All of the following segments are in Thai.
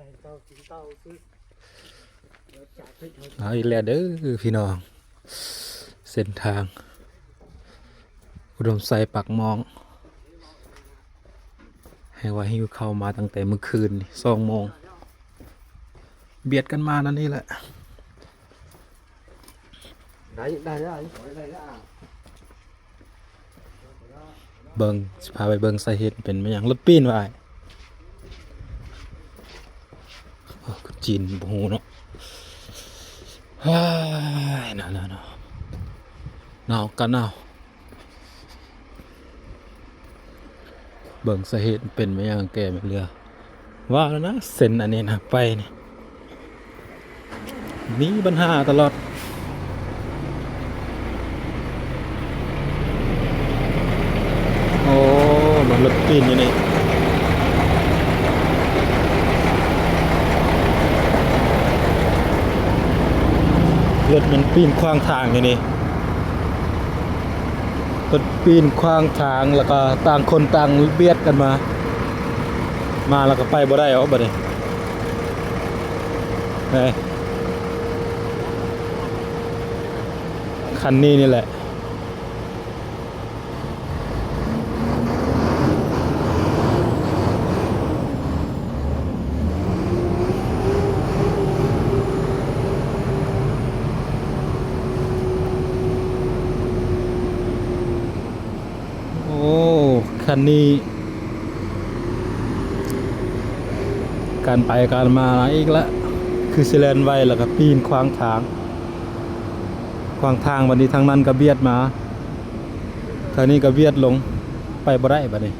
เอาอีกแล้วเด้อพี่น้องเส้นทางอุดมไซปักมองให้ว่าให้เข้ามาตั้งแต่เมื่อคืน2 โมงเบียดกันมานั่นนี่แหละเบิ่งสิพาไปเบิ่งสาเหตุเป็นมาหยังรถปีนว่าคนจีนบ่ฮู้เนาะฮ่ายหนาวหนาวกันหนาวเบิ่งสาเหตุเป็นมาหยังแก่ไม่เรือว่าแล้วนะเส้นอันนี้นะไปนี่มีปัญหาตลอดโอ้มันรถปีนอยู่นี่รถมันปีนขวางทางอยู่นี่รถปีนขวางทางแล้วก็ต่างคนต่างเบียดกันมาแล้วก็ไปบ่ได้เอาบัดนี้คันนี้นี่แหละคันนี้การไปการมาอีกแล้วคือสิแลนไว้แล้วก็ปีนขวางทางวันนี้ทางนั้นก็เบียดมาทางนี้ก็เบียดลงไปบ่ได้บัดนี้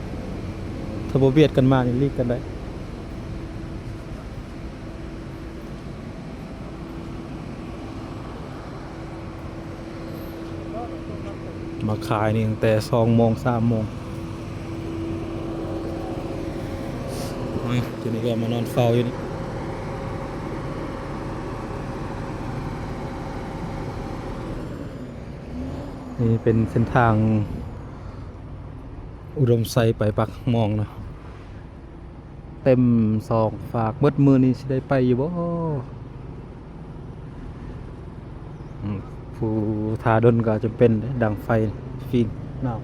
ถ้าบ่เบียดกันมานี่ลีกกันได้มาขายนี่ตั้งแต่2 โมง 3 โมงทีนี้ก็มานอนเฝ้าอยู่นี่นี่เป็นเส้นทางอุดมไซไปปักมองนะเต็ม2 ฝากเบิดมือนี่สิได้ไปอยู่บ่ผู้ทาดนก็จะเป็นดังไฟฟีนหนาว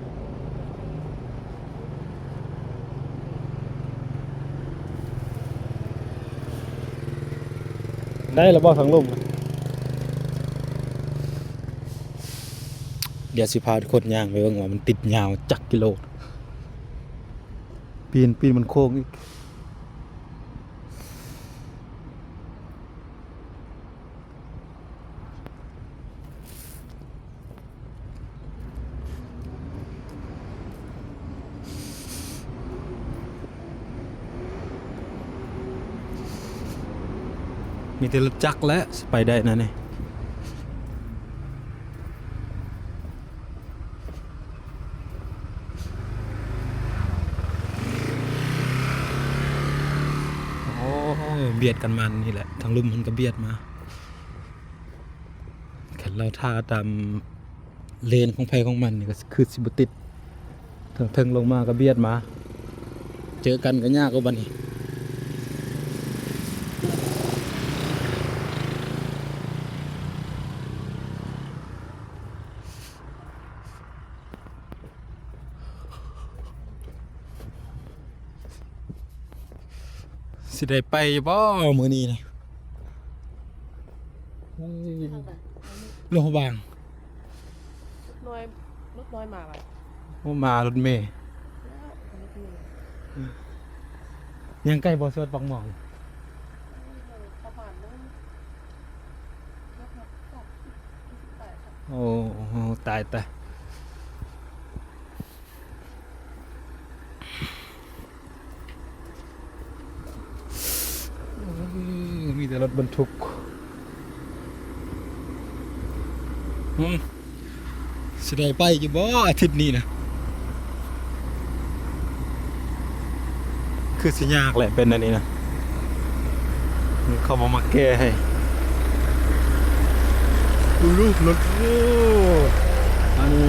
ได้แล้วบ่ทางลมเดี๋ยวสิพาทุกคนย่างไปเบิ่งว่ามันติดยาวจักกิโลปีนมันโค้งอีกมีแต่รถจักรและไปได้นะนี่เบียดกันมันนี่แหละทางลุ่มมันก็เบียดมาแค่เราท่าตามเลนของไฟของมันนี่ก็คือสิบติดเทิงลงมาก็เบียดมาเจอกันก็ยากกว่าบัดนี้สิได้ไปบ่มื้อนี้นะโรงพยาบาลรถน้อยมาไหมมารถเมย์ยังใกล้บ่อสวดปักหม่องโอ้ตายมีแต่รถบรรทุกสิได้ไปอยู่บ่อาทิตย์นี้นะคือสิยากแหละเป็นอันนี้นะเขามาแก้ให้ลูกรถโอ้อันนี้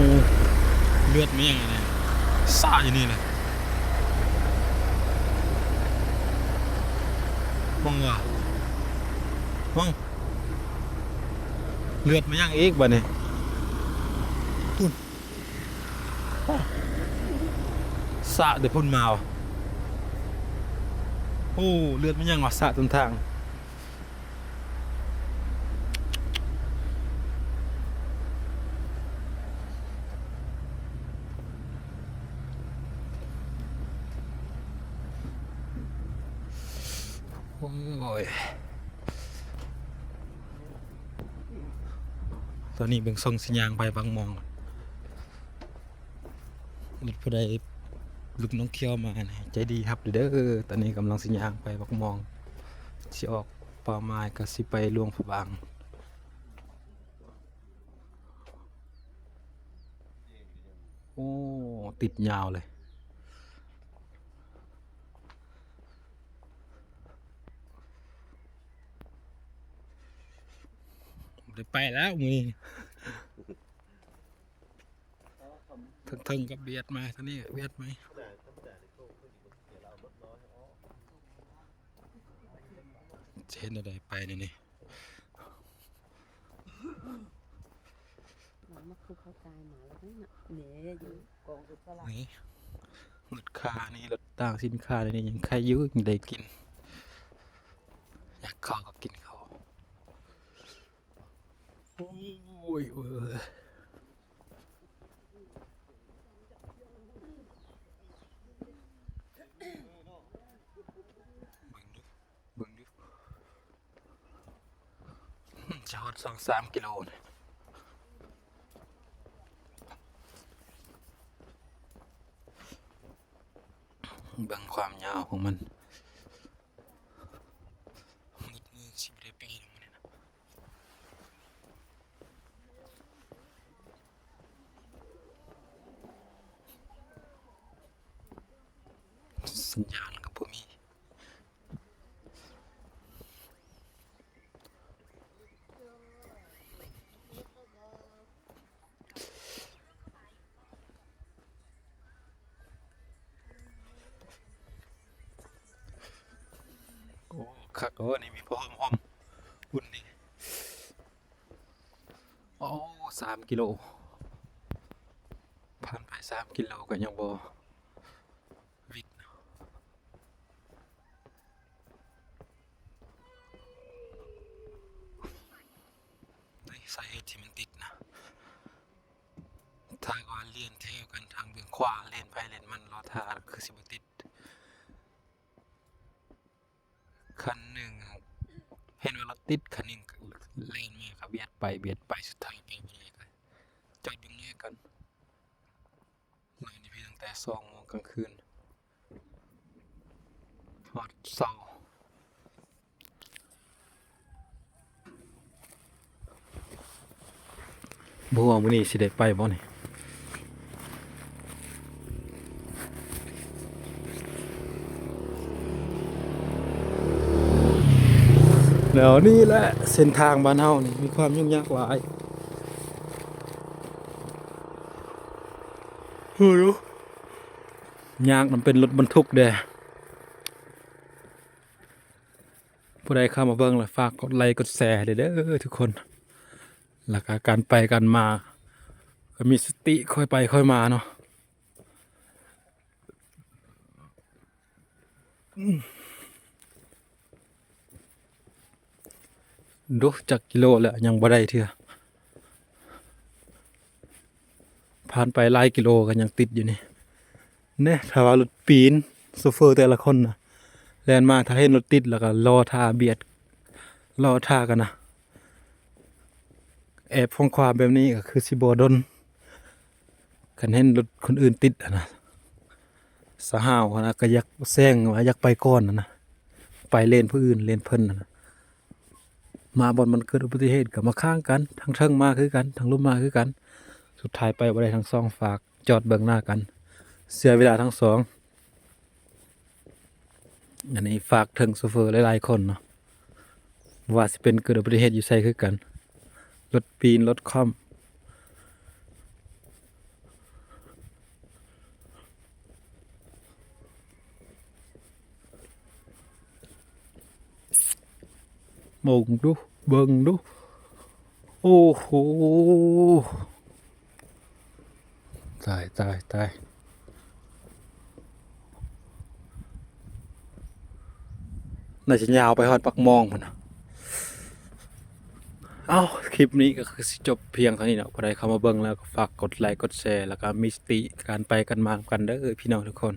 เลือดไม่ยังไงซ่าอยู่นี่เลย มองว่ามองเลือดมันยังอีกบ่เนี่ยพุ่นสะเดี๋ยวพุ่นมาว่ะโอ้เลือดมันยังว่ะสะตรงทางโอ้ยตอนนี้เบิ่งส่งสัญญาณไปบางมองรถผู้ใดลูกน้องเคียวมาเนี่ยใจดีครับเด้อตอนนี้กำลังสัญญาณไปบางมองสิออกป่าไม้ก็สิไปหลวงพระบางโอ้ติดยาวเลยได้ไปแล้วมือทึงกับเบียดมาท่านี้เบียดไหมเช่นอะไรไปนี่มันคือเขาตายหมาแล้วนะเนี่ยอยู่กองสุดสลายนี่รถคานี่รถต่างสินค้านี่ยังใครยุ่ยังได้กินอยากข้าวก็กินข้าวโอ้ยเบิ่งดิจะฮอด2-3 กิโลนะเบิ่งความยาวของมันมือสิบได้ปีนึงเนี่ยนะสัญญาณกับผมมีโอ้คักโอ้นี่มีพ่อหอมอุ่นนี่โอ้3 กิโลผ่านไป3 กิโลก็ยังบ่วิดสาเหตุที่มันติดนะทางก็เลียนเที่ยวกันทางเบื้องขวาเลนไปเลนมันรอทางคือสิบติดคันหนึ่งเห็นว่ารถติดคันหนึ่งเลนมาครับเบียดไปสุดท้ายไปไม่ได้กันจอดเบื้องแยกกันเลยนี่พี่ตั้งแต่2 โมงกลางคืนฮอดเช้าบ่ว่ามื้อนี้สิได้ไปบ่นี่แล้วนี่แหละเส้นทางบ้านเฮานี่มีความยุ่งยากหลายโอ้ยยากมันเป็นรถบรรทุกเด้ผู้ใดเข้ามาเบิ่งแล้วฝากกดไลค์กดแชร์เด้อทุกคนแล้วก็การไปกันมาก็มีสติค่อยไปค่อยมาเนาะดูจักกิโลแล้วยังบ่ได้เทื่อผ่านไปหลายกิโลก็ยังติดอยู่นี่เนี่ยถ้าว่ารถปีนโซเฟอร์แต่ละคนนะแล่นมาถ้าเห็นรถติดแล้วก็รอท่าเบียดรอท่ากันนะแอบฟ้องความแบบนี้ก็คือสิบ่ดนคันเห็นรถคนอื่นติดอะนะสะห้าวนะก็อยากแซงว่าอยากไปก่อนนะไปเลนผู้อื่นเลนเพิ่นนะมาบ่อนมันเกิดอุบัติเหตุก็มาข้างกันทั้งเทิงมาคือกันทั้งลุ่มมาคือกันสุดท้ายไปบ่ได้ทั้งสองฝากจอดเบิ่งหน้ากันเสียเวลาทั้งสองอันนี้ฝากถึงโซเฟอร์หลายๆคนเนาะว่าสิเป็นเกิดอุบัติเหตุอยู่ไสคือกันรถปีนรถค่อม มองดูเบิ่งดูโอ้โหตายตายตายน่าจะยาวไปฮอดปักมองพุ่นน่ะเอ้าคลิปนี้ก็คือสิจบเพียงเท่านี้เนาะพอได้เข้ามาเบิ่งแล้วก็ฝากกดไลค์กดแชร์แล้วก็มีสติการไปกันมากันเด้อพี่น้องทุกคน